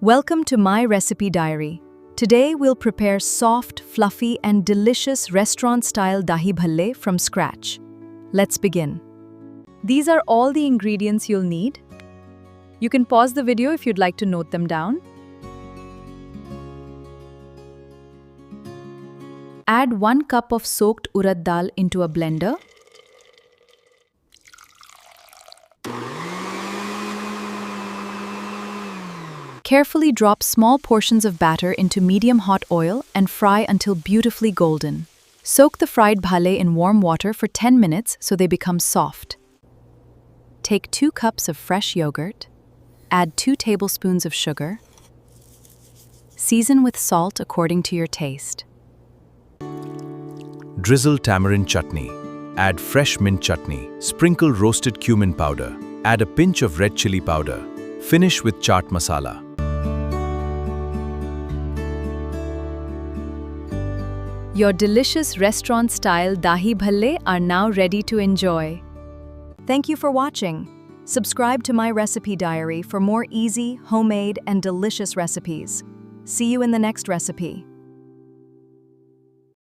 Welcome to my recipe diary. Today we'll prepare soft, fluffy and delicious restaurant-style Dahi Bhallay from scratch. Let's begin. These are all the ingredients you'll need. You can pause the video if you'd like to note them down. Add 1 cup of soaked urad dal into a blender. Carefully drop small portions of batter into medium hot oil and fry until beautifully golden. Soak the fried bhallay in warm water for 10 minutes so they become soft. Take 2 cups of fresh yogurt. Add 2 tablespoons of sugar. Season with salt according to your taste. Drizzle tamarind chutney. Add fresh mint chutney. Sprinkle roasted cumin powder. Add a pinch of red chili powder. Finish with chaat masala. Your delicious restaurant-style Dahi Bhallay are now ready to enjoy. Thank you for watching. Subscribe to my recipe diary for more easy, homemade, and delicious recipes. See you in the next recipe.